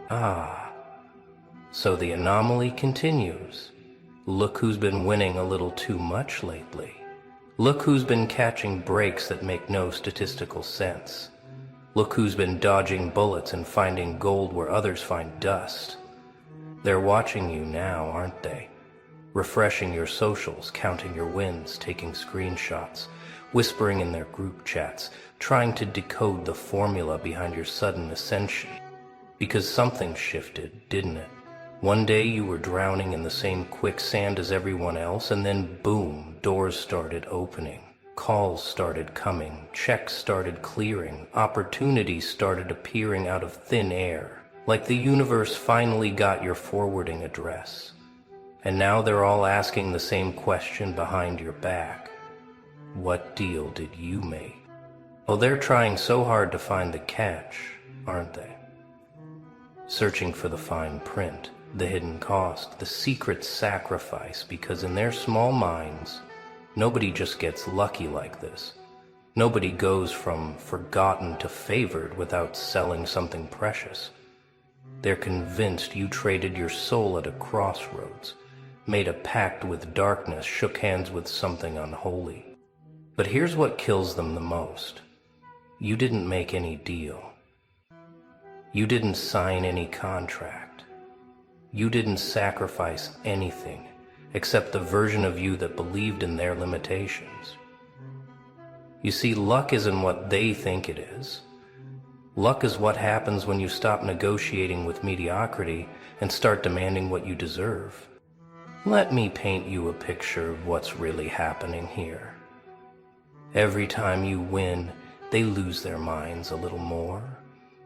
Ah, so the anomaly continues. Look who's been winning a little too much lately. Look who's been catching breaks that make no statistical sense. Look who's been dodging bullets and finding gold where others find dust. They're watching you now, aren't they? Refreshing your socials, counting your wins, taking screenshots, whispering in their group chats, trying to decode the formula behind your sudden ascension. Because something shifted, didn't it? One day you were drowning in the same quicksand as everyone else, and then boom, doors started opening. Calls started coming, checks started clearing, opportunities started appearing out of thin air, like the universe finally got your forwarding address. And now they're all asking the same question behind your back. What deal did you make? Oh, they're trying so hard to find the catch, aren't they? Searching for the fine print, the hidden cost, the secret sacrifice, because in their small minds, nobody just gets lucky like this. Nobody goes from forgotten to favored without selling something precious. They're convinced you traded your soul at a crossroads, made a pact with darkness, shook hands with something unholy. But here's what kills them the most. You didn't make any deal. You didn't sign any contract. You didn't sacrifice anything except the version of you that believed in their limitations. You see, luck isn't what they think it is. Luck is what happens when you stop negotiating with mediocrity and start demanding what you deserve. Let me paint you a picture of what's really happening here. Every time you win, they lose their minds a little more.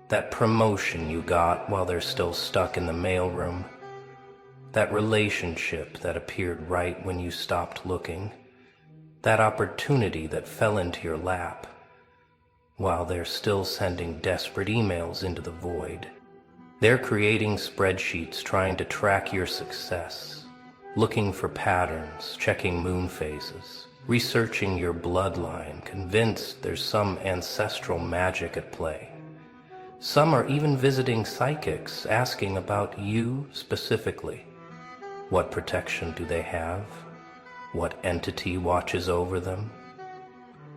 That promotion you got while they're still stuck in the mailroom. That relationship that appeared right when you stopped looking. That opportunity that fell into your lap while they're still sending desperate emails into the void. They're creating spreadsheets trying to track your success, looking for patterns, checking moon phases, researching your bloodline, convinced there's some ancestral magic at play. Some are even visiting psychics, asking about you specifically. What protection do they have? What entity watches over them?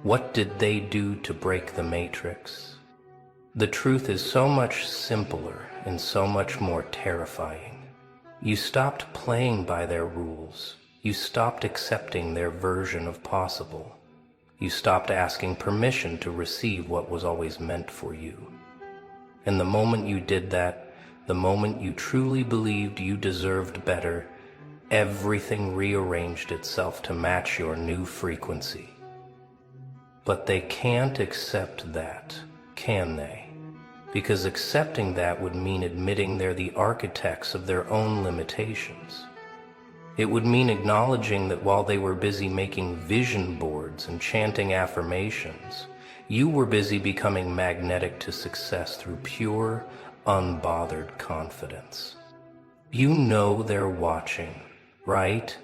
What did they do to break the matrix? The truth is so much simpler and so much more terrifying. You stopped playing by their rules. You stopped accepting their version of possible. You stopped asking permission to receive what was always meant for you. And the moment you did that, the moment you truly believed you deserved better, everything rearranged itself to match your new frequency. But they can't accept that, can they? Because accepting that would mean admitting they're the architects of their own limitations. It would mean acknowledging that while they were busy making vision boards and chanting affirmations, you were busy becoming magnetic to success through pure, unbothered confidence. You know they're watching, right?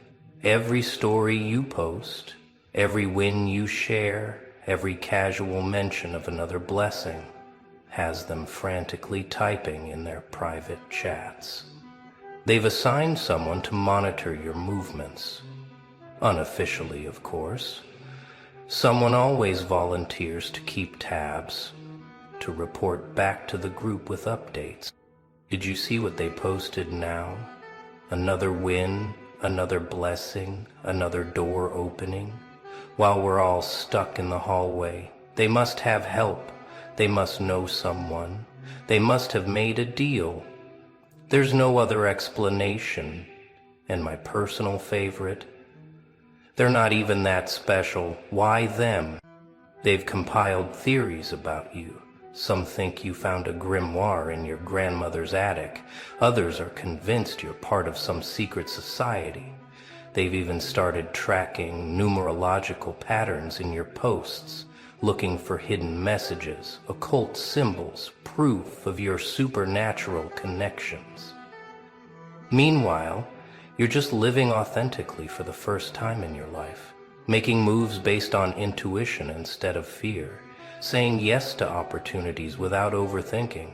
Every story you post, every win you share, every casual mention of another blessing has them frantically typing in their private chats. They've assigned someone to monitor your movements. Unofficially, of course. Someone always volunteers to keep tabs, to report back to the group with updates. Did you see what they posted now? Another win, another blessing, another door opening. While we're all stuck in the hallway, they must have help. They must know someone. They must have made a deal. There's no other explanation. And my personal favorite, they're not even that special. Why them? They've compiled theories about you. Some think you found a grimoire in your grandmother's attic. Others are convinced you're part of some secret society. They've even started tracking numerological patterns in your posts, looking for hidden messages, occult symbols, proof of your supernatural connections. Meanwhile, you're just living authentically for the first time in your life, making moves based on intuition instead of fear, saying yes to opportunities without overthinking,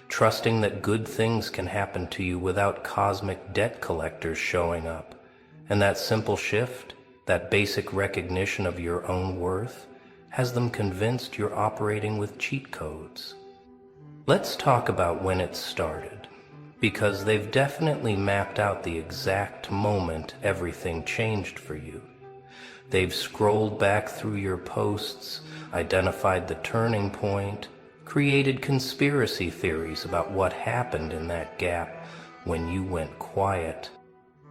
trusting that good things can happen to you without cosmic debt collectors showing up. And that simple shift, that basic recognition of your own worth, has them convinced you're operating with cheat codes. Let's talk about when it started, because they've definitely mapped out the exact moment everything changed for you. They've scrolled back through your posts, identified the turning point, created conspiracy theories about what happened in that gap when you went quiet.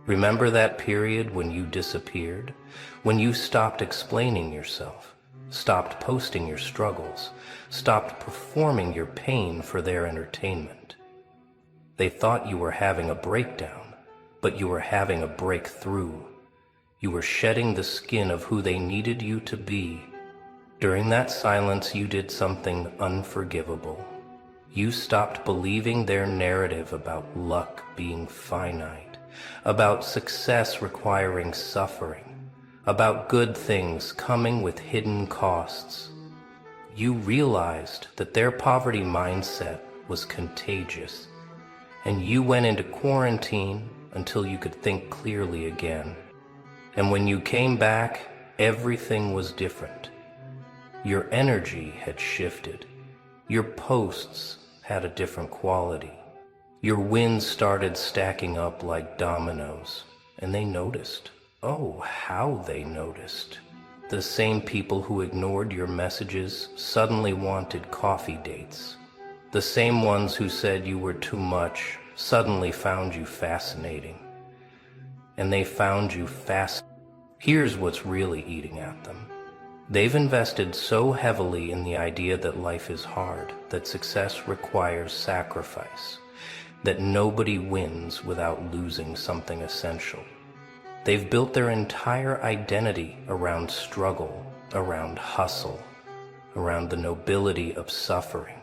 Remember that period when you disappeared? When you stopped explaining yourself, stopped posting your struggles, stopped performing your pain for their entertainment. They thought you were having a breakdown, but you were having a breakthrough. You were shedding the skin of who they needed you to be. During that silence, you did something unforgivable. You stopped believing their narrative about luck being finite, about success requiring suffering, about good things coming with hidden costs. You realized that their poverty mindset was contagious, and you went into quarantine until you could think clearly again. And when you came back, everything was different. Your energy had shifted. Your posts had a different quality. Your wins started stacking up like dominoes, and they noticed. Oh, how they noticed. The same people who ignored your messages suddenly wanted coffee dates. The same ones who said you were too much suddenly found you fascinating. And they found you Here's what's really eating at them. They've invested so heavily in the idea that life is hard, that success requires sacrifice, that nobody wins without losing something essential. They've built their entire identity around struggle, around hustle, around the nobility of suffering.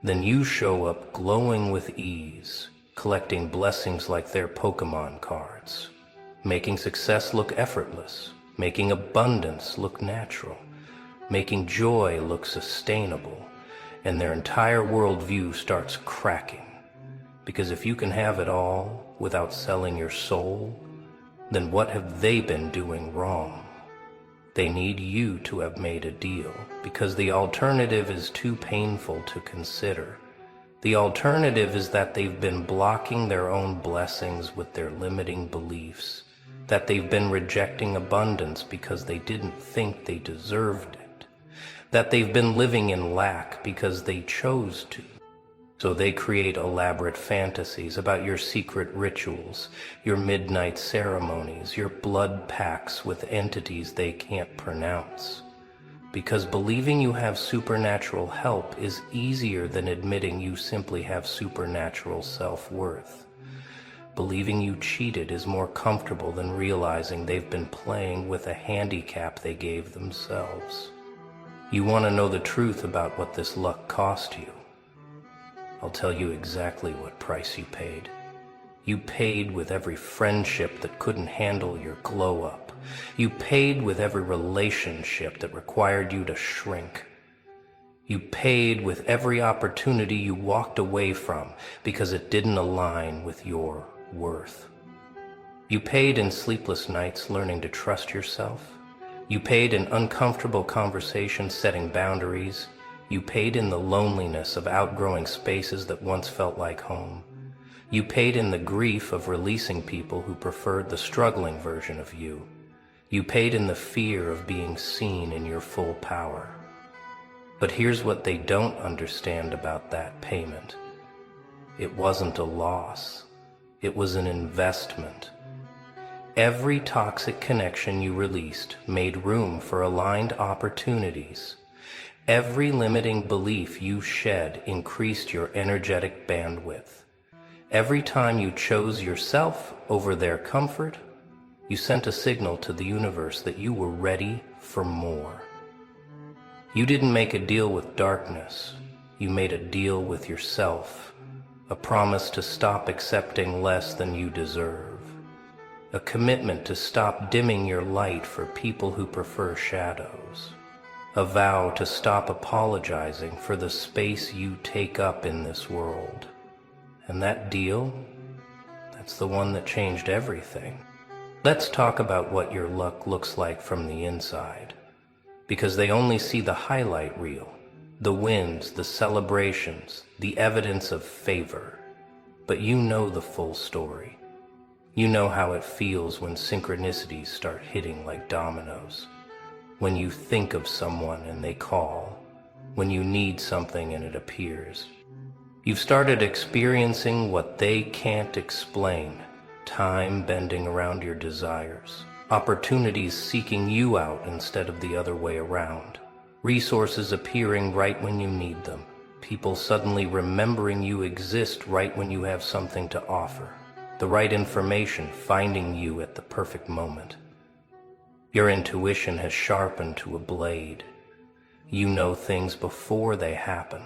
Then you show up glowing with ease, collecting blessings like their Pokemon cards, making success look effortless, making abundance look natural, making joy look sustainable, and their entire worldview starts cracking. Because if you can have it all without selling your soul, then what have they been doing wrong? They need you to have made a deal, because the alternative is too painful to consider. The alternative is that they've been blocking their own blessings with their limiting beliefs, that they've been rejecting abundance because they didn't think they deserved it, that they've been living in lack because they chose to. So they create elaborate fantasies about your secret rituals, your midnight ceremonies, your blood pacts with entities they can't pronounce. Because believing you have supernatural help is easier than admitting you simply have supernatural self-worth. Believing you cheated is more comfortable than realizing they've been playing with a handicap they gave themselves. You want to know the truth about what this luck cost you? I'll tell you exactly what price you paid. You paid with every friendship that couldn't handle your glow up. You paid with every relationship that required you to shrink. You paid with every opportunity you walked away from because it didn't align with your worth. You paid in sleepless nights learning to trust yourself. You paid in uncomfortable conversations setting boundaries. You paid in the loneliness of outgrowing spaces that once felt like home. You paid in the grief of releasing people who preferred the struggling version of you. You paid in the fear of being seen in your full power. But here's what they don't understand about that payment. It wasn't a loss. It was an investment. Every toxic connection you released made room for aligned opportunities. Every limiting belief you shed increased your energetic bandwidth. Every time you chose yourself over their comfort, you sent a signal to the universe that you were ready for more. You didn't make a deal with darkness. You made a deal with yourself, a promise to stop accepting less than you deserve, a commitment to stop dimming your light for people who prefer shadows, a vow to stop apologizing for the space you take up in this world. And that deal, that's the one that changed everything. Let's talk about what your luck looks like from the inside, because they only see the highlight reel, the wins, the celebrations, the evidence of favor. But you know the full story. You know how it feels when synchronicities start hitting like dominoes. When you think of someone and they call. When you need something and it appears. You've started experiencing what they can't explain. Time bending around your desires. Opportunities seeking you out instead of the other way around. Resources appearing right when you need them. People suddenly remembering you exist right when you have something to offer. The right information finding you at the perfect moment. Your intuition has sharpened to a blade. You know things before they happen.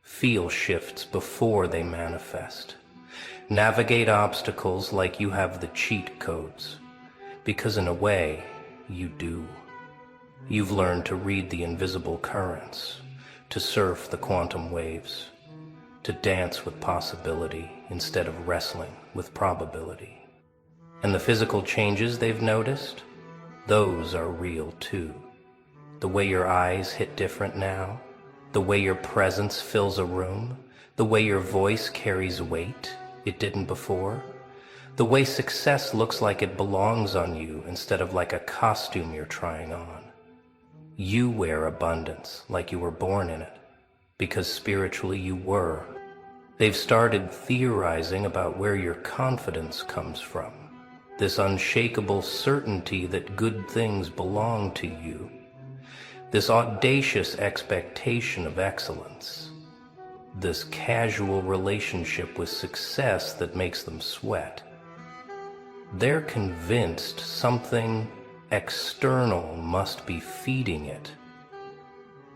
Feel shifts before they manifest. Navigate obstacles like you have the cheat codes. Because in a way, you do. You've learned to read the invisible currents, to surf the quantum waves, to dance with possibility instead of wrestling with probability. And the physical changes they've noticed, those are real too. The way your eyes hit different now, the way your presence fills a room, the way your voice carries weight it didn't before, the way success looks like it belongs on you instead of like a costume you're trying on. You wear abundance like you were born in it, because spiritually you were. They've started theorizing about where your confidence comes from, this unshakable certainty that good things belong to you, this audacious expectation of excellence, this casual relationship with success that makes them sweat. They're convinced something external must be feeding it.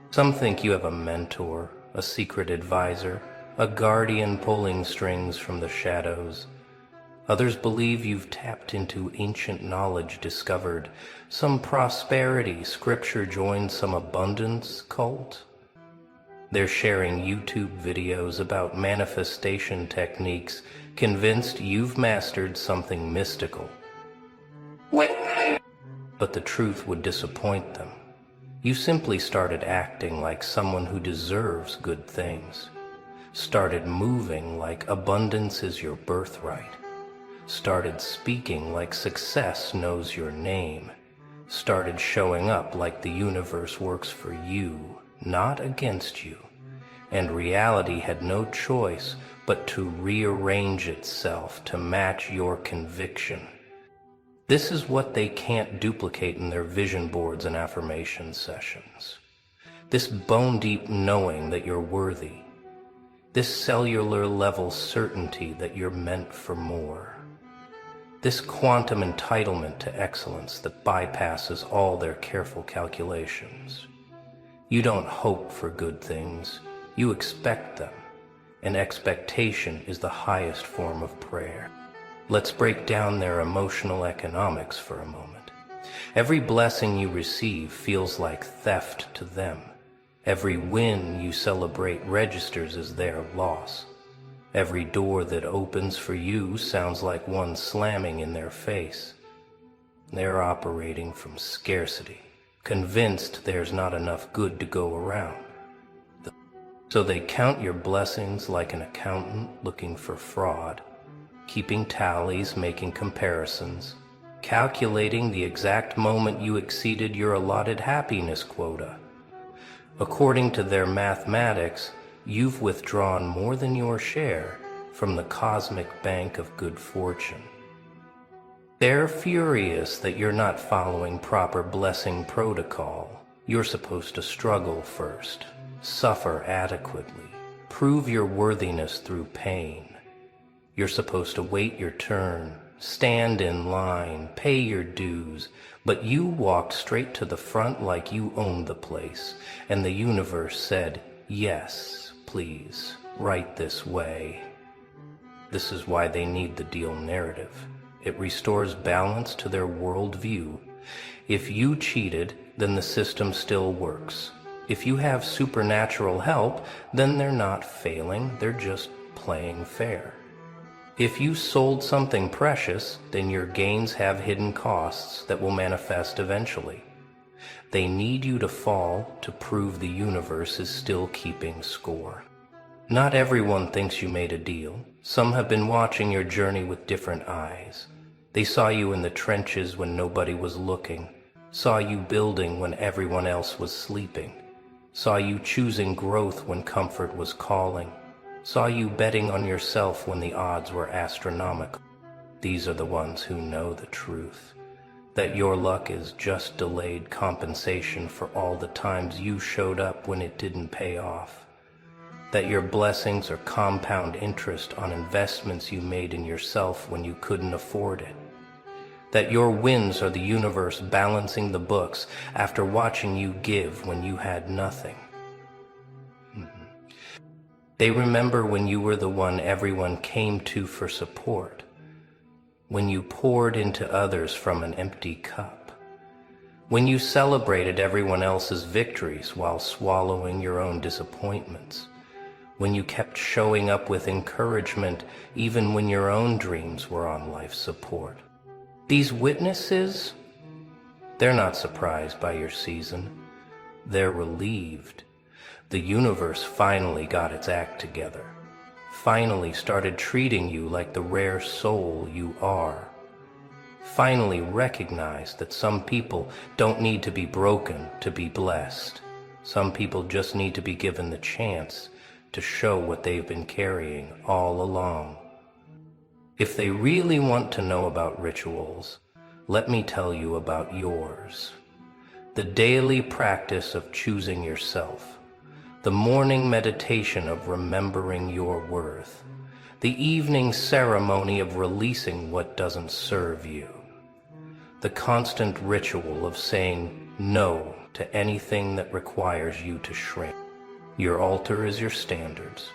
Some think you have a mentor, a secret advisor, a guardian pulling strings from the shadows. Others believe you've tapped into ancient knowledge discovered, some prosperity scripture joined some abundance cult. They're sharing YouTube videos about manifestation techniques, convinced you've mastered something mystical. But the truth would disappoint them. You simply started acting like someone who deserves good things. Started moving like abundance is your birthright. Started speaking like success knows your name. Started showing up like the universe works for you, not against you. And reality had no choice but to rearrange itself to match your conviction. This is what they can't duplicate in their vision boards and affirmation sessions. This bone-deep knowing that you're worthy. This cellular level certainty that you're meant for more. This quantum entitlement to excellence that bypasses all their careful calculations. You don't hope for good things, you expect them, and expectation is the highest form of prayer. Let's break down their emotional economics for a moment. Every blessing you receive feels like theft to them. Every win you celebrate registers as their loss. Every door that opens for you sounds like one slamming in their face. They're operating from scarcity, convinced there's not enough good to go around. So they count your blessings like an accountant looking for fraud, keeping tallies, making comparisons, calculating the exact moment you exceeded your allotted happiness quota. According to their mathematics, you've withdrawn more than your share from the cosmic bank of good fortune. They're furious that you're not following proper blessing protocol. You're supposed to struggle first, suffer adequately, prove your worthiness through pain. You're supposed to wait your turn, stand in line, pay your dues, but you walked straight to the front like you owned the place, and the universe said, yes, please, right this way. This is why they need the deal narrative. It restores balance to their worldview. If you cheated, then the system still works. If you have supernatural help, then they're not failing, they're just playing fair. If you sold something precious, then your gains have hidden costs that will manifest eventually. They need you to fall to prove the universe is still keeping score. Not everyone thinks you made a deal. Some have been watching your journey with different eyes. They saw you in the trenches when nobody was looking, saw you building when everyone else was sleeping, saw you choosing growth when comfort was calling, saw you betting on yourself when the odds were astronomical. These are the ones who know the truth, that your luck is just delayed compensation for all the times you showed up when it didn't pay off, that your blessings are compound interest on investments you made in yourself when you couldn't afford it, that your wins are the universe balancing the books after watching you give when you had nothing. They remember when you were the one everyone came to for support, when you poured into others from an empty cup, when you celebrated everyone else's victories while swallowing your own disappointments, when you kept showing up with encouragement even when your own dreams were on life support. These witnesses, they're not surprised by your season. They're relieved. The universe finally got its act together, finally started treating you like the rare soul you are, finally recognized that some people don't need to be broken to be blessed. Some people just need to be given the chance to show what they've been carrying all along. If they really want to know about rituals, let me tell you about yours. The daily practice of choosing yourself, the morning meditation of remembering your worth, the evening ceremony of releasing what doesn't serve you, the constant ritual of saying no to anything that requires you to shrink. Your altar is your standards.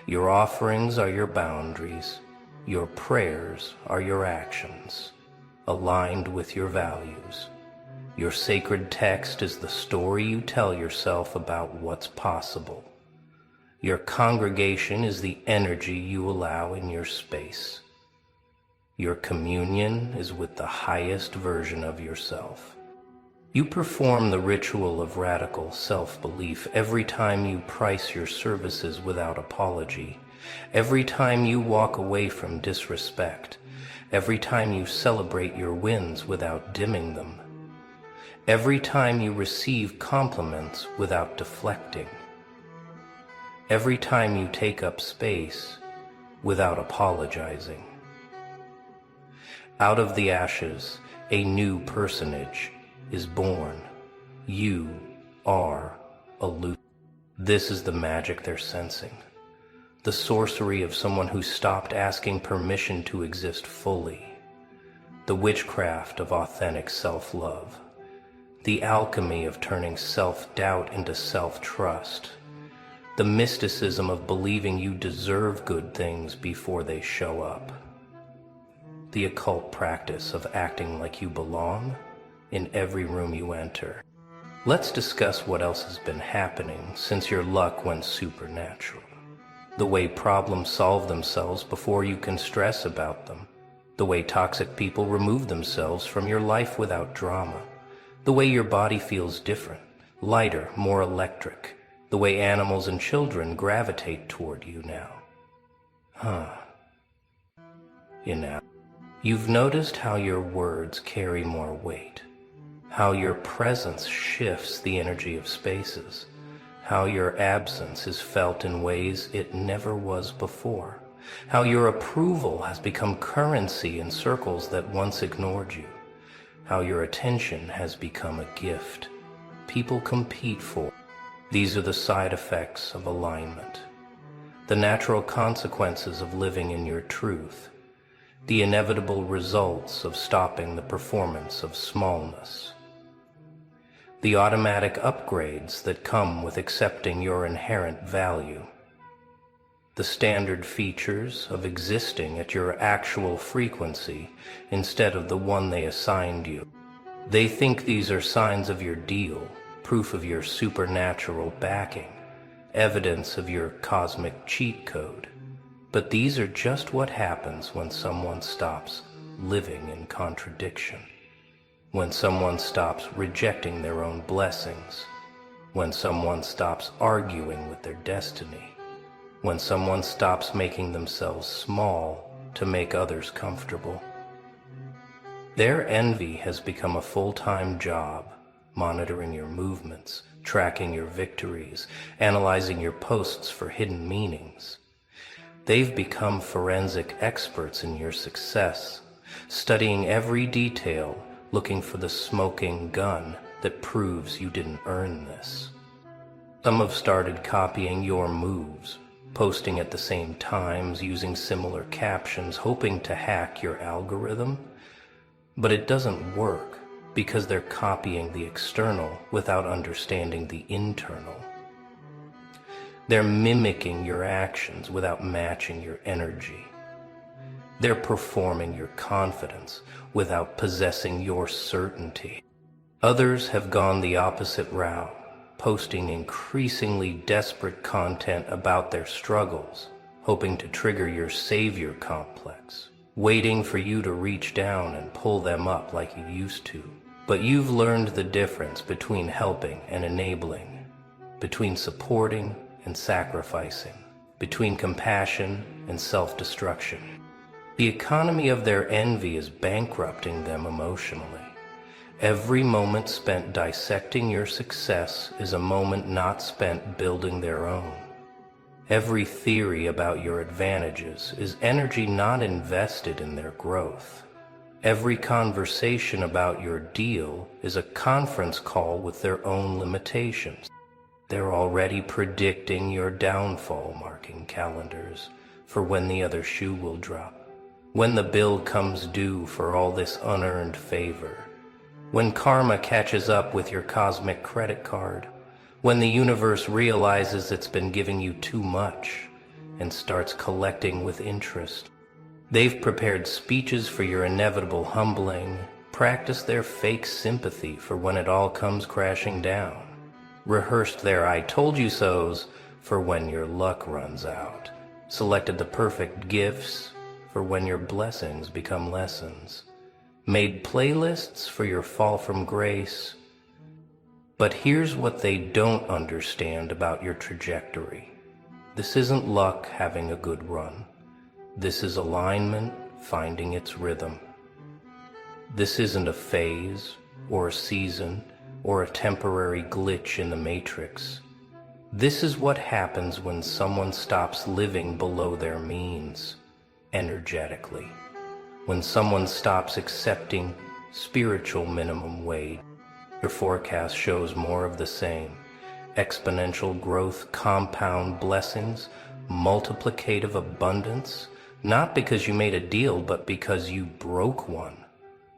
Your offerings are your boundaries. Your prayers are your actions, aligned with your values. Your sacred text is the story you tell yourself about what's possible. Your congregation is the energy you allow in your space. Your communion is with the highest version of yourself. You perform the ritual of radical self-belief every time you price your services without apology, every time you walk away from disrespect, every time you celebrate your wins without dimming them, every time you receive compliments without deflecting, every time you take up space without apologizing. Out of the ashes, a new personage is born. You are a loop. This is the magic they're sensing. The sorcery of someone who stopped asking permission to exist fully. The witchcraft of authentic self-love. The alchemy of turning self-doubt into self-trust. The mysticism of believing you deserve good things before they show up. The occult practice of acting like you belong in every room you enter. Let's discuss what else has been happening since your luck went supernatural. The way problems solve themselves before you can stress about them. The way toxic people remove themselves from your life without drama. The way your body feels different, lighter, more electric. The way animals and children gravitate toward you now. You've noticed how your words carry more weight. How your presence shifts the energy of spaces, how your absence is felt in ways it never was before, how your approval has become currency in circles that once ignored you, how your attention has become a gift people compete for. These are the side effects of alignment, the natural consequences of living in your truth, the inevitable results of stopping the performance of smallness. The automatic upgrades that come with accepting your inherent value, the standard features of existing at your actual frequency instead of the one they assigned you. They think these are signs of your deal, proof of your supernatural backing, evidence of your cosmic cheat code. But these are just what happens when someone stops living in contradiction, when someone stops rejecting their own blessings, when someone stops arguing with their destiny, when someone stops making themselves small to make others comfortable. Their envy has become a full-time job, monitoring your movements, tracking your victories, analyzing your posts for hidden meanings. They've become forensic experts in your success, studying every detail, looking for the smoking gun that proves you didn't earn this. Some have started copying your moves, posting at the same times, using similar captions, hoping to hack your algorithm. But it doesn't work because they're copying the external without understanding the internal. They're mimicking your actions without matching your energy. They're performing your confidence without possessing your certainty. Others have gone the opposite route, posting increasingly desperate content about their struggles, hoping to trigger your savior complex, waiting for you to reach down and pull them up like you used to. But you've learned the difference between helping and enabling, between supporting and sacrificing, between compassion and self-destruction. The economy of their envy is bankrupting them emotionally. Every moment spent dissecting your success is a moment not spent building their own. Every theory about your advantages is energy not invested in their growth. Every conversation about your deal is a conference call with their own limitations. They're already predicting your downfall, marking calendars for when the other shoe will drop, when the bill comes due for all this unearned favor, when karma catches up with your cosmic credit card, when the universe realizes it's been giving you too much and starts collecting with interest. They've prepared speeches for your inevitable humbling, practiced their fake sympathy for when it all comes crashing down, rehearsed their I told you so's for when your luck runs out, selected the perfect gifts for when your blessings become lessons, made playlists for your fall from grace. But here's what they don't understand about your trajectory. This isn't luck having a good run. This is alignment finding its rhythm. This isn't a phase or a season or a temporary glitch in the matrix. This is what happens when someone stops living below their means, energetically. When someone stops accepting spiritual minimum wage. Your forecast shows more of the same. Exponential growth, compound blessings, multiplicative abundance, not because you made a deal, but because you broke one.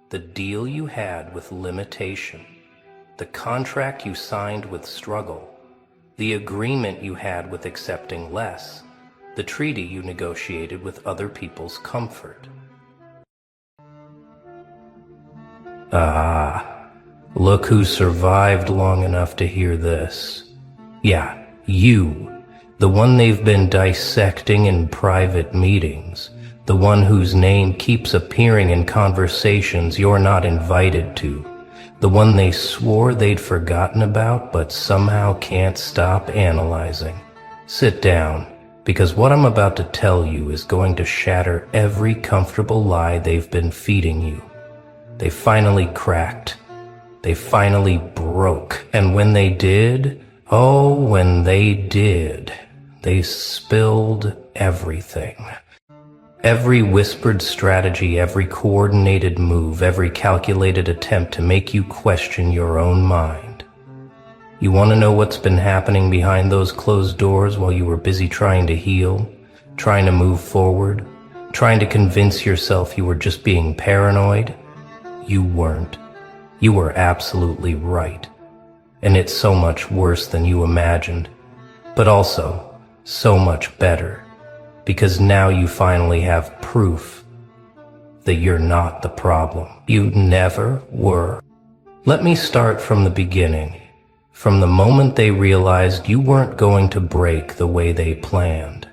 The deal you had with limitation, the contract you signed with struggle, the agreement you had with accepting less, the treaty you negotiated with other people's comfort. Look who survived long enough to hear this. Yeah, you, the one they've been dissecting in private meetings, the one whose name keeps appearing in conversations you're not invited to, the one they swore they'd forgotten about but somehow can't stop analyzing. Sit down, because what I'm about to tell you is going to shatter every comfortable lie they've been feeding you. They finally cracked. They finally broke. And when they did, when they did, they spilled everything. Every whispered strategy, every coordinated move, every calculated attempt to make you question your own mind. You want to know what's been happening behind those closed doors while you were busy trying to heal, trying to move forward, trying to convince yourself you were just being paranoid? You weren't. You were absolutely right. And it's so much worse than you imagined, but also so much better, because now you finally have proof that you're not the problem. You never were. Let me start from the beginning, from the moment they realized you weren't going to break the way they planned.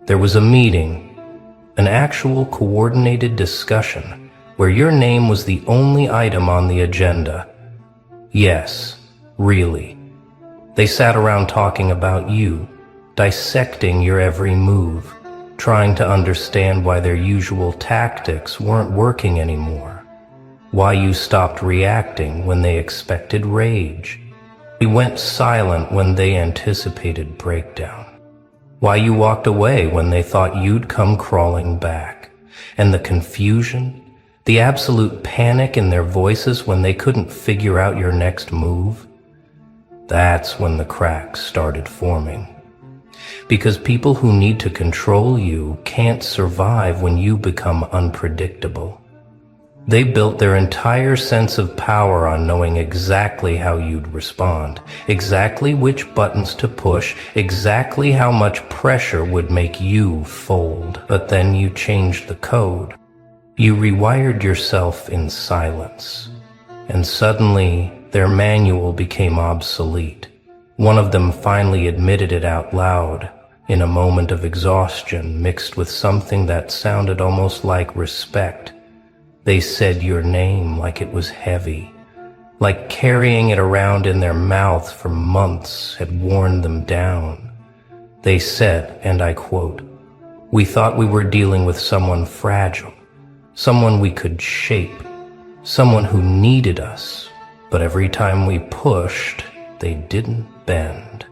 There was a meeting, an actual coordinated discussion, where your name was the only item on the agenda. Yes, really. They sat around talking about you, dissecting your every move, trying to understand why their usual tactics weren't working anymore, why you stopped reacting when they expected rage, you went silent when they anticipated breakdown, why you walked away when they thought you'd come crawling back, and the confusion, the absolute panic in their voices when they couldn't figure out your next move. That's when the cracks started forming. Because people who need to control you can't survive when you become unpredictable. They built their entire sense of power on knowing exactly how you'd respond, exactly which buttons to push, exactly how much pressure would make you fold. But then you changed the code. You rewired yourself in silence. And suddenly, their manual became obsolete. One of them finally admitted it out loud, in a moment of exhaustion mixed with something that sounded almost like respect. They said your name like it was heavy, like carrying it around in their mouth for months had worn them down. They said, and I quote, "We thought we were dealing with someone fragile, someone we could shape, someone who needed us, but every time we pushed, they didn't bend.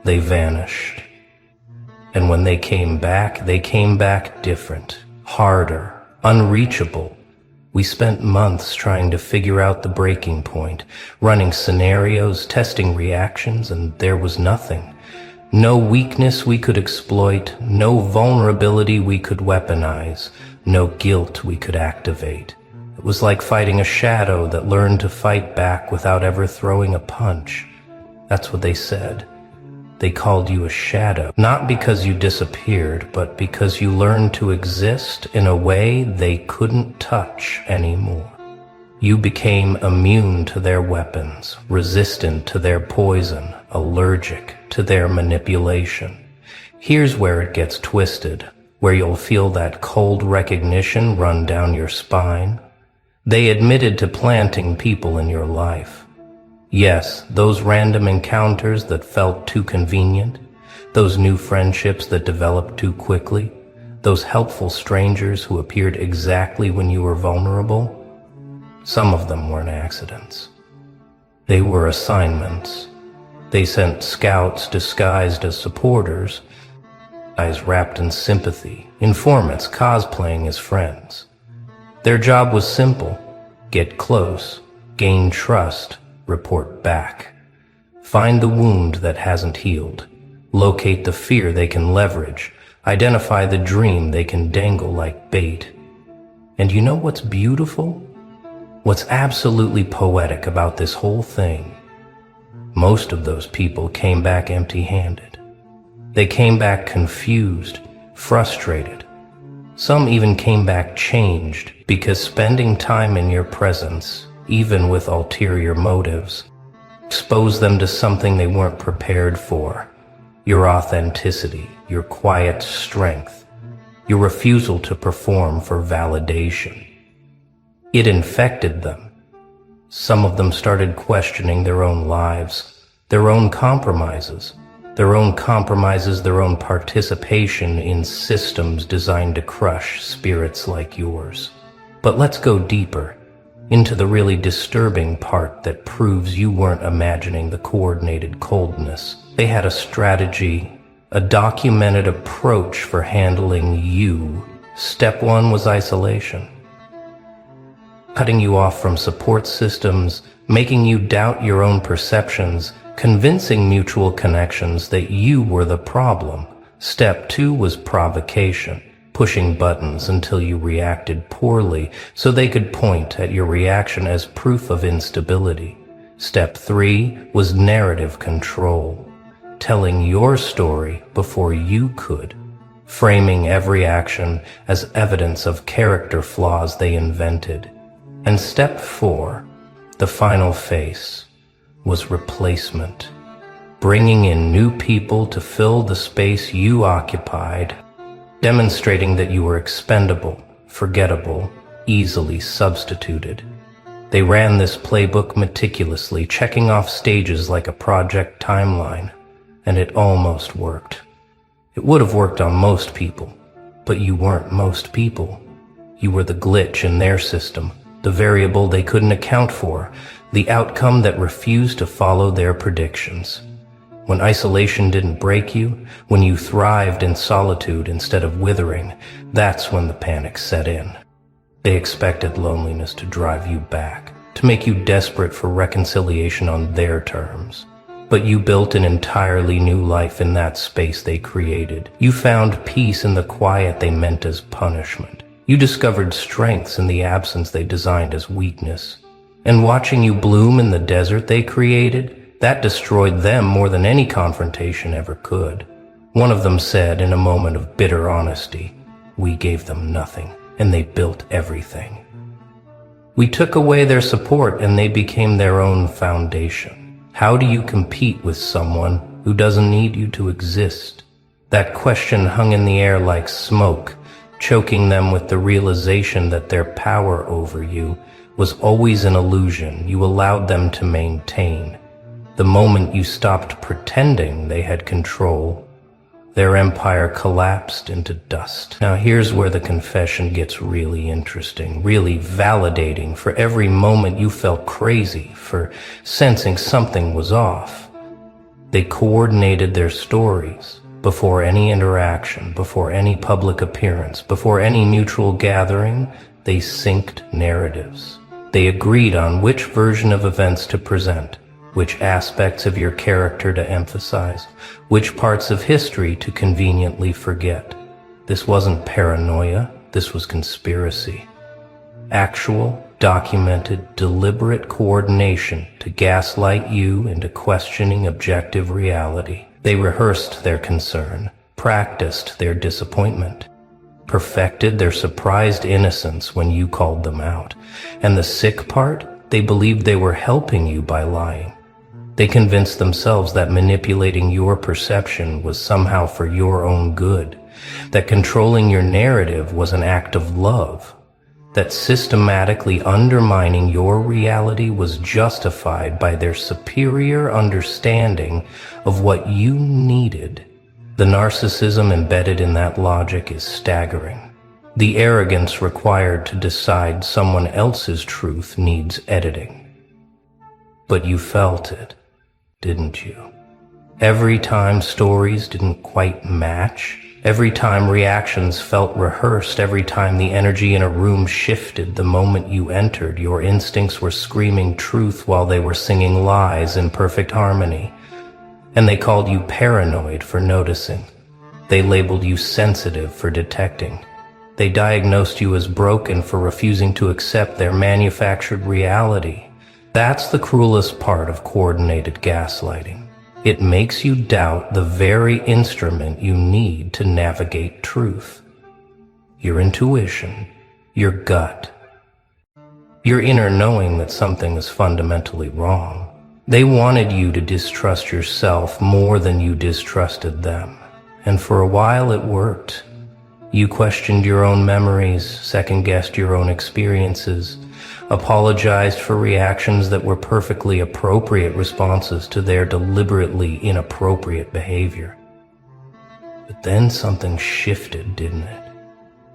They vanished. And when they came back different, harder, unreachable. We spent months trying to figure out the breaking point, running scenarios, testing reactions, and there was nothing. No weakness we could exploit, no vulnerability we could weaponize, no guilt we could activate. It was like fighting a shadow that learned to fight back without ever throwing a punch." That's what they said. They called you a shadow, not because you disappeared, but because you learned to exist in a way they couldn't touch anymore. You became immune to their weapons, resistant to their poison, allergic to their manipulation. Here's where it gets twisted, where you'll feel that cold recognition run down your spine. They admitted to planting people in your life. Yes, those random encounters that felt too convenient, those new friendships that developed too quickly, those helpful strangers who appeared exactly when you were vulnerable. Some of them weren't accidents. They were assignments. They sent scouts disguised as supporters, eyes wrapped in sympathy, informants cosplaying as friends. Their job was simple: get close, gain trust, report back. Find the wound that hasn't healed. Locate the fear they can leverage. Identify the dream they can dangle like bait. And you know what's beautiful? What's absolutely poetic about this whole thing? Most of those people came back empty-handed. They came back confused, frustrated. Some even came back changed, because spending time in your presence, even with ulterior motives, exposed them to something they weren't prepared for. Your authenticity, your quiet strength, your refusal to perform for validation. It infected them. Some of them started questioning their own lives, their own compromises, their own participation in systems designed to crush spirits like yours. But let's go deeper, into the really disturbing part that proves you weren't imagining the coordinated coldness. They had a strategy, a documented approach for handling you. Step one was isolation. Cutting you off from support systems, making you doubt your own perceptions, convincing mutual connections that you were the problem. Step two was provocation, pushing buttons until you reacted poorly so they could point at your reaction as proof of instability. Step three was narrative control, telling your story before you could, framing every action as evidence of character flaws they invented. And step four, The final phase was replacement, bringing in new people to fill the space you occupied, demonstrating that you were expendable, forgettable, easily substituted. They ran this playbook meticulously, checking off stages like a project timeline, and it almost worked. It would have worked on most people, but you weren't most people. You were the glitch in their system, the variable they couldn't account for, the outcome that refused to follow their predictions. When isolation didn't break you, when you thrived in solitude instead of withering, that's when the panic set in. They expected loneliness to drive you back, to make you desperate for reconciliation on their terms. But you built an entirely new life in that space they created. You found peace in the quiet they meant as punishment. You discovered strengths in the absence they designed as weakness. And watching you bloom in the desert they created, that destroyed them more than any confrontation ever could. One of them said in a moment of bitter honesty, "We gave them nothing, and they built everything." We took away their support and they became their own foundation. How do you compete with someone who doesn't need you to exist? That question hung in the air like smoke, choking them with the realization that their power over you was always an illusion you allowed them to maintain. The moment you stopped pretending they had control, their empire collapsed into dust. Now here's where the confession gets really interesting, really validating. For every moment you felt crazy, for sensing something was off, they coordinated their stories before any interaction, before any public appearance, before any mutual gathering. They synced narratives. They agreed on which version of events to present, which aspects of your character to emphasize, which parts of history to conveniently forget. This wasn't paranoia, this was conspiracy. Actual, documented, deliberate coordination to gaslight you into questioning objective reality. They rehearsed their concern, practiced their disappointment, perfected their surprised innocence when you called them out. And the sick part? They believed they were helping you by lying. They convinced themselves that manipulating your perception was somehow for your own good, that controlling your narrative was an act of love, that systematically undermining your reality was justified by their superior understanding of what you needed. The narcissism embedded in that logic is staggering. The arrogance required to decide someone else's truth needs editing. But you felt it, didn't you? Every time stories didn't quite match, every time reactions felt rehearsed, every time the energy in a room shifted the moment you entered, your instincts were screaming truth while they were singing lies in perfect harmony. And they called you paranoid for noticing. They labeled you sensitive for detecting. They diagnosed you as broken for refusing to accept their manufactured reality. That's the cruelest part of coordinated gaslighting. It makes you doubt the very instrument you need to navigate truth. Your intuition, your gut, your inner knowing that something is fundamentally wrong. They wanted you to distrust yourself more than you distrusted them. And for a while it worked. You questioned your own memories, second-guessed your own experiences, apologized for reactions that were perfectly appropriate responses to their deliberately inappropriate behavior. But then something shifted, didn't it?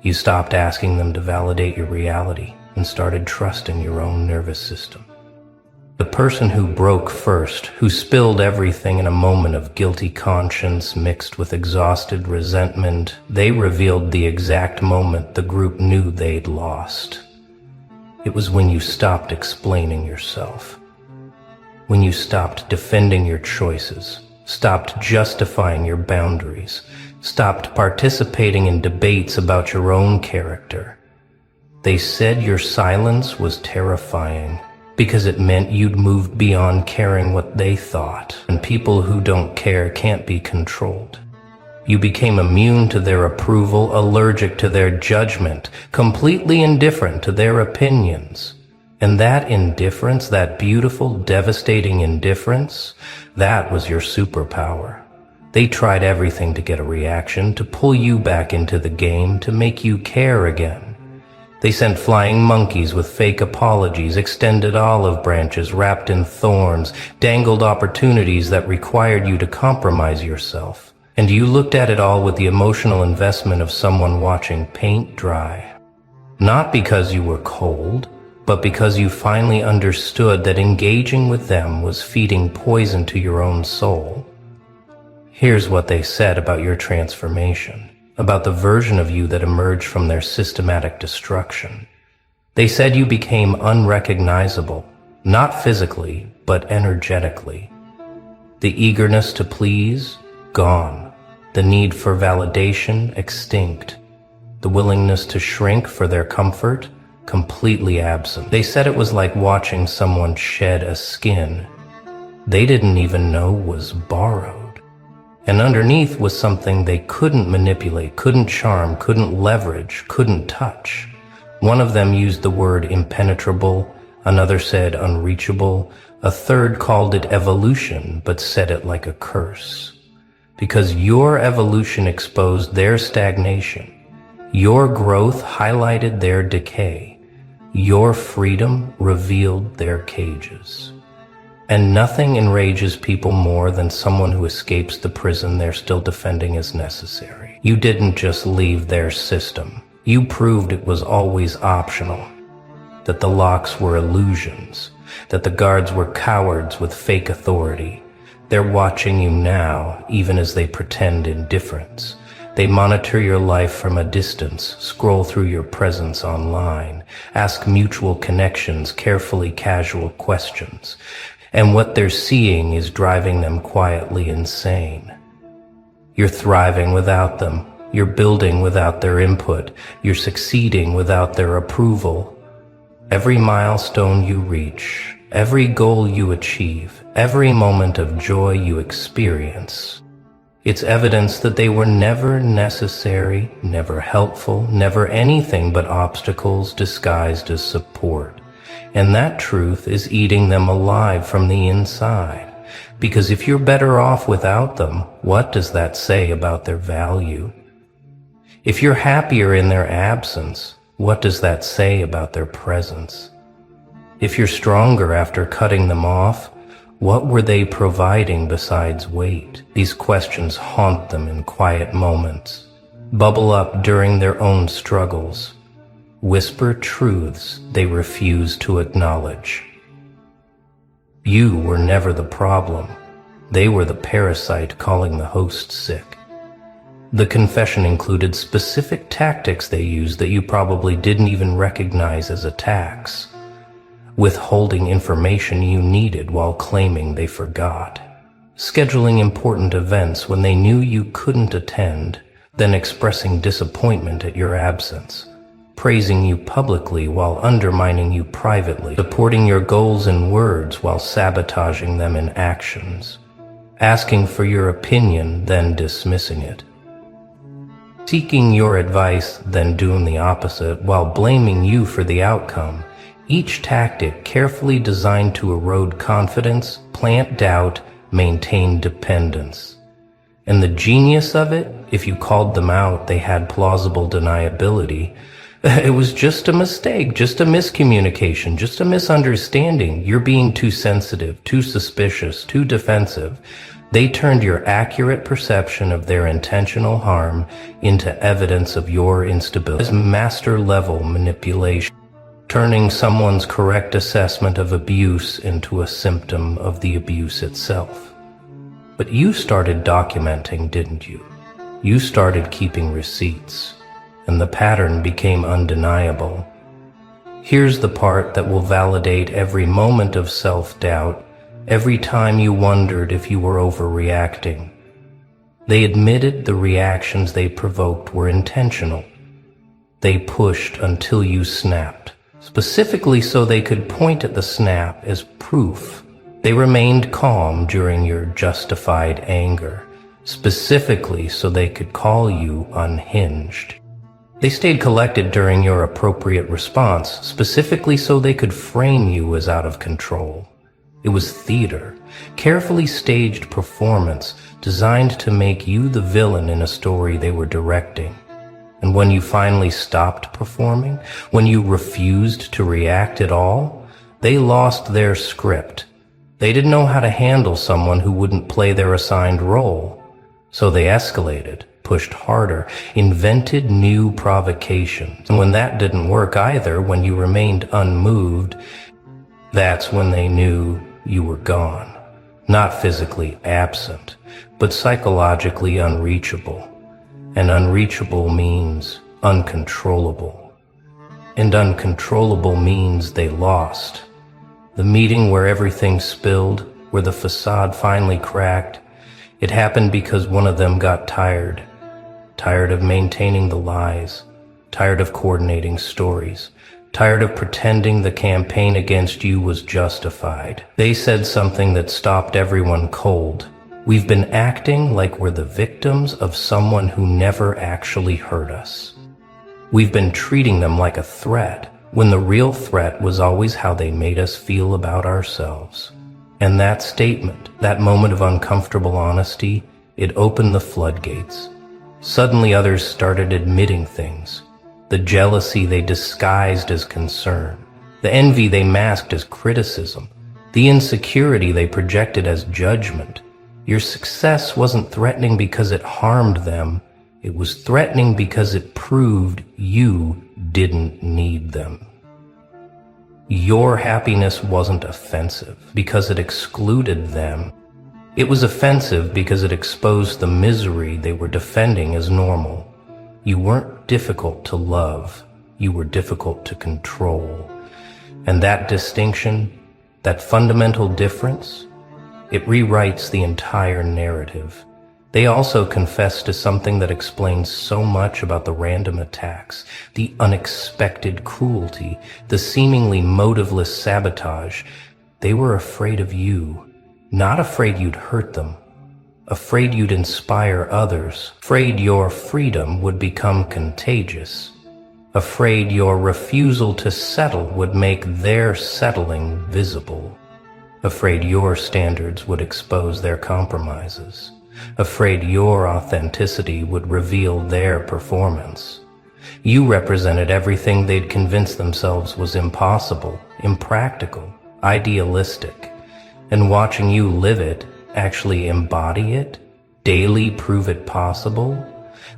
You stopped asking them to validate your reality and started trusting your own nervous system. The person who broke first, who spilled everything in a moment of guilty conscience mixed with exhausted resentment, they revealed the exact moment the group knew they'd lost. It was when you stopped explaining yourself, when you stopped defending your choices, stopped justifying your boundaries, stopped participating in debates about your own character. They said your silence was terrifying because it meant you'd moved beyond caring what they thought, and people who don't care can't be controlled. You became immune to their approval, allergic to their judgment, completely indifferent to their opinions. And that indifference, that beautiful, devastating indifference, that was your superpower. They tried everything to get a reaction, to pull you back into the game, to make you care again. They sent flying monkeys with fake apologies, extended olive branches wrapped in thorns, dangled opportunities that required you to compromise yourself. And you looked at it all with the emotional investment of someone watching paint dry. Not because you were cold, but because you finally understood that engaging with them was feeding poison to your own soul. Here's what they said about your transformation, about the version of you that emerged from their systematic destruction. They said you became unrecognizable, not physically, but energetically. The eagerness to please, gone. The need for validation, extinct. The willingness to shrink for their comfort, completely absent. They said it was like watching someone shed a skin they didn't even know was borrowed. And underneath was something they couldn't manipulate, couldn't charm, couldn't leverage, couldn't touch. One of them used the word impenetrable, another said unreachable, a third called it evolution, but said it like a curse. Because your evolution exposed their stagnation. Your growth highlighted their decay. Your freedom revealed their cages. And nothing enrages people more than someone who escapes the prison they're still defending as necessary. You didn't just leave their system. You proved it was always optional. That the locks were illusions. That the guards were cowards with fake authority. They're watching you now, even as they pretend indifference. They monitor your life from a distance, scroll through your presence online, ask mutual connections, carefully casual questions. And what they're seeing is driving them quietly insane. You're thriving without them. You're building without their input. You're succeeding without their approval. Every milestone you reach, every goal you achieve, every moment of joy you experience, it's evidence that they were never necessary, never helpful, never anything but obstacles disguised as support. And that truth is eating them alive from the inside. Because if you're better off without them, what does that say about their value? If you're happier in their absence, what does that say about their presence? If you're stronger after cutting them off, what were they providing besides weight? These questions haunt them in quiet moments, bubble up during their own struggles, whisper truths they refuse to acknowledge. You were never the problem. They were the parasite calling the host sick. The confession included specific tactics they used that you probably didn't even recognize as attacks. Withholding information you needed while claiming they forgot. Scheduling important events when they knew you couldn't attend, then expressing disappointment at your absence. Praising you publicly while undermining you privately. Supporting your goals in words while sabotaging them in actions. Asking for your opinion, then dismissing it. Seeking your advice, then doing the opposite while blaming you for the outcome. Each tactic carefully designed to erode confidence, plant doubt, maintain dependence. And the genius of it, if you called them out, they had plausible deniability. It was just a mistake, just a miscommunication, just a misunderstanding. You're being too sensitive, too suspicious, too defensive. They turned your accurate perception of their intentional harm into evidence of your instability. As master-level manipulation. Turning someone's correct assessment of abuse into a symptom of the abuse itself. But you started documenting, didn't you? You started keeping receipts, and the pattern became undeniable. Here's the part that will validate every moment of self-doubt, every time you wondered if you were overreacting. They admitted the reactions they provoked were intentional. They pushed until you snapped. Specifically so they could point at the snap as proof. They remained calm during your justified anger, specifically so they could call you unhinged. They stayed collected during your appropriate response, specifically so they could frame you as out of control. It was theater, carefully staged performance designed to make you the villain in a story they were directing. And when you finally stopped performing, when you refused to react at all, they lost their script. They didn't know how to handle someone who wouldn't play their assigned role. So they escalated, pushed harder, invented new provocations. And when that didn't work either, when you remained unmoved, that's when they knew you were gone. Not physically absent, but psychologically unreachable. And unreachable means uncontrollable. And uncontrollable means they lost. The meeting where everything spilled, where the facade finally cracked, it happened because one of them got tired. Tired of maintaining the lies, tired of coordinating stories, tired of pretending the campaign against you was justified. They said something that stopped everyone cold. We've been acting like we're the victims of someone who never actually hurt us. We've been treating them like a threat, when the real threat was always how they made us feel about ourselves. And that statement, that moment of uncomfortable honesty, it opened the floodgates. Suddenly others started admitting things. The jealousy they disguised as concern. The envy they masked as criticism. The insecurity they projected as judgment. Your success wasn't threatening because it harmed them. It was threatening because it proved you didn't need them. Your happiness wasn't offensive because it excluded them. It was offensive because it exposed the misery they were defending as normal. You weren't difficult to love, you were difficult to control. And that distinction, that fundamental difference, it rewrites the entire narrative. They also confess to something that explains so much about the random attacks, the unexpected cruelty, the seemingly motiveless sabotage. They were afraid of you. Not afraid you'd hurt them, afraid you'd inspire others, afraid your freedom would become contagious, afraid your refusal to settle would make their settling visible, afraid your standards would expose their compromises, afraid your authenticity would reveal their performance. You represented everything they'd convinced themselves was impossible, impractical, idealistic. And watching you live it, actually embody it, daily prove it possible,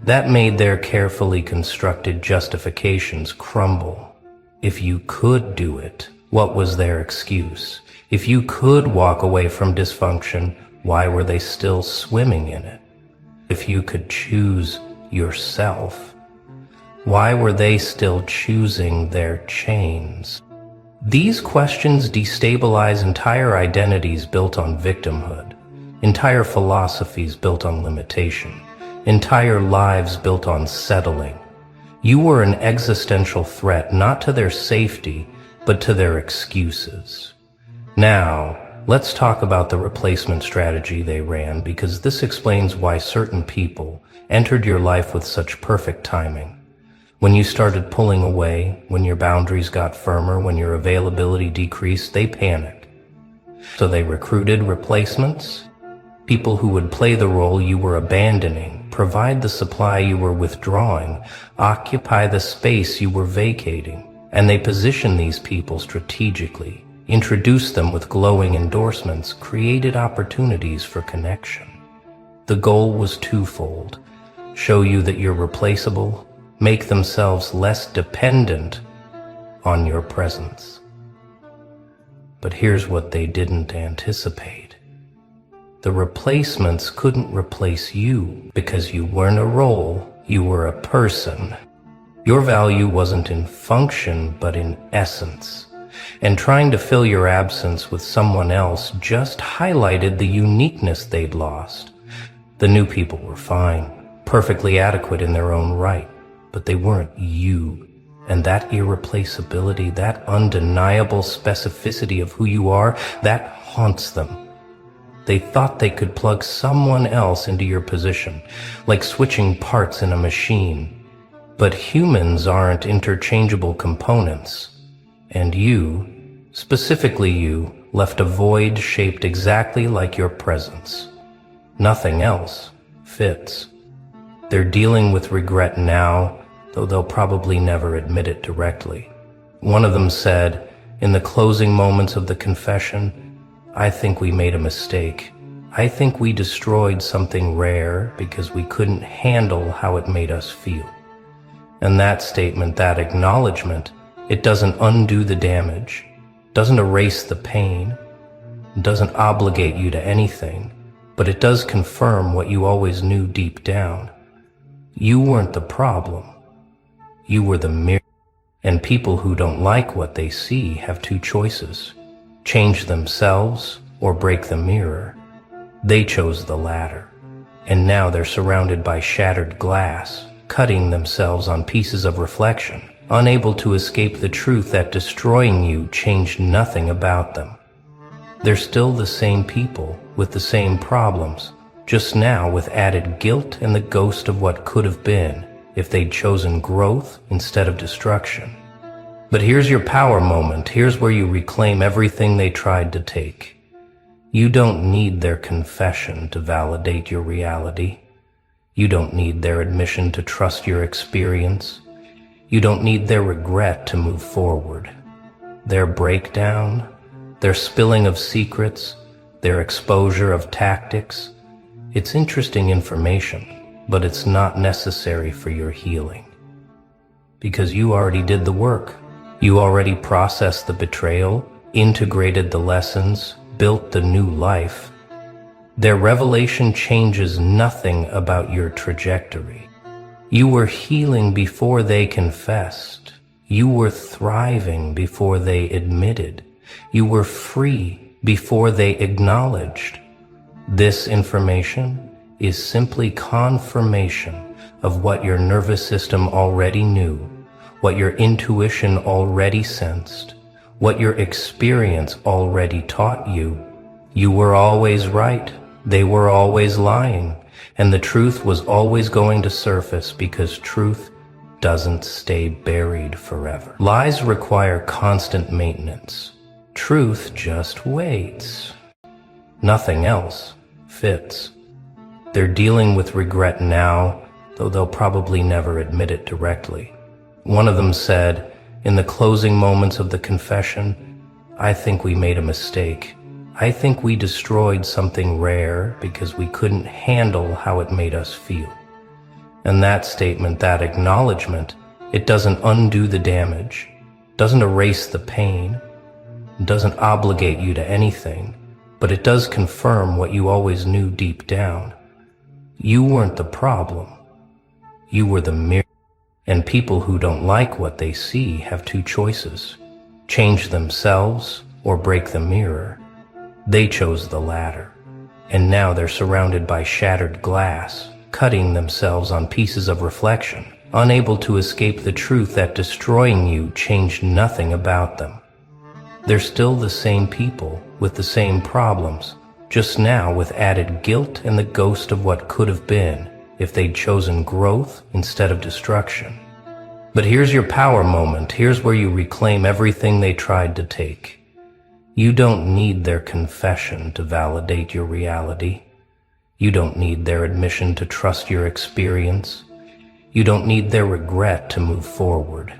that made their carefully constructed justifications crumble. If you could do it, what was their excuse? If you could walk away from dysfunction, why were they still swimming in it? If you could choose yourself, why were they still choosing their chains? These questions destabilize entire identities built on victimhood, entire philosophies built on limitation, entire lives built on settling. You were an existential threat not to their safety, but to their excuses. Now, let's talk about the replacement strategy they ran, because this explains why certain people entered your life with such perfect timing. When you started pulling away, when your boundaries got firmer, when your availability decreased, they panicked. So they recruited replacements, people who would play the role you were abandoning, provide the supply you were withdrawing, occupy the space you were vacating. And they positioned these people strategically, introduced them with glowing endorsements, created opportunities for connection. The goal was twofold: show you that you're replaceable, make themselves less dependent on your presence. But here's what they didn't anticipate. The replacements couldn't replace you because you weren't a role, you were a person. Your value wasn't in function, but in essence. And trying to fill your absence with someone else just highlighted the uniqueness they'd lost. The new people were fine, perfectly adequate in their own right. But they weren't you. And that irreplaceability, that undeniable specificity of who you are, that haunts them. They thought they could plug someone else into your position, like switching parts in a machine. But humans aren't interchangeable components, and you, specifically you, left a void shaped exactly like your presence. Nothing else fits. They're dealing with regret now, though they'll probably never admit it directly. One of them said, in the closing moments of the confession, "I think we made a mistake. I think we destroyed something rare because we couldn't handle how it made us feel." And that statement, that acknowledgement, it doesn't undo the damage, doesn't erase the pain, doesn't obligate you to anything, but it does confirm what you always knew deep down. You weren't the problem. You were the mirror. And people who don't like what they see have two choices: change themselves or break the mirror. They chose the latter. And now they're surrounded by shattered glass, cutting themselves on pieces of reflection, unable to escape the truth that destroying you changed nothing about them. They're still the same people with the same problems, just now with added guilt and the ghost of what could have been if they'd chosen growth instead of destruction. But here's your power moment. Here's where you reclaim everything they tried to take. You don't need their confession to validate your reality. You don't need their admission to trust your experience. You don't need their regret to move forward. Their breakdown, their spilling of secrets, their exposure of tactics, it's interesting information, but it's not necessary for your healing. Because you already did the work. You already processed the betrayal, integrated the lessons, built the new life. Their revelation changes nothing about your trajectory. You were healing before they confessed. You were thriving before they admitted. You were free before they acknowledged. This information is simply confirmation of what your nervous system already knew, what your intuition already sensed, what your experience already taught you. You were always right. They were always lying, and the truth was always going to surface because truth doesn't stay buried forever. Lies require constant maintenance. Truth just waits. Nothing else fits. They're dealing with regret now, though they'll probably never admit it directly. One of them said, in the closing moments of the confession, "I think we made a mistake. I think we destroyed something rare because we couldn't handle how it made us feel." And that statement, that acknowledgement, it doesn't undo the damage, doesn't erase the pain, doesn't obligate you to anything, but it does confirm what you always knew deep down. You weren't the problem. You were the mirror. And people who don't like what they see have two choices: change themselves or break the mirror. They chose the latter. And now they're surrounded by shattered glass, cutting themselves on pieces of reflection, unable to escape the truth that destroying you changed nothing about them. They're still the same people with the same problems, just now with added guilt and the ghost of what could have been if they'd chosen growth instead of destruction. But here's your power moment. Here's where you reclaim everything they tried to take. You don't need their confession to validate your reality. You don't need their admission to trust your experience. You don't need their regret to move forward.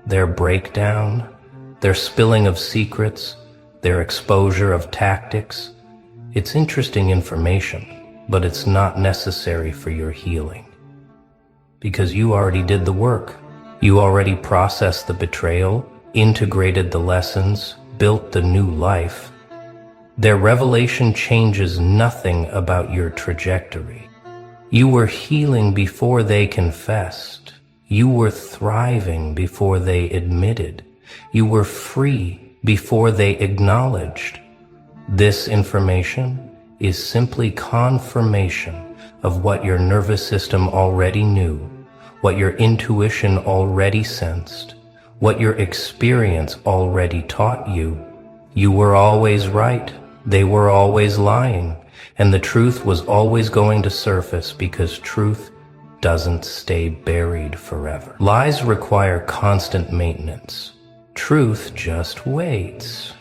Their breakdown, their spilling of secrets, their exposure of tactics, it's interesting information, but it's not necessary for your healing. Because you already did the work. You already processed the betrayal, integrated the lessons, built the new life. Their revelation changes nothing about your trajectory. You were healing before they confessed. You were thriving before they admitted. You were free before they acknowledged. This information is simply confirmation of what your nervous system already knew, what your intuition already sensed, what your experience already taught you. You were always right. They were always lying, and the truth was always going to surface because truth doesn't stay buried forever. Lies require constant maintenance. Truth just waits.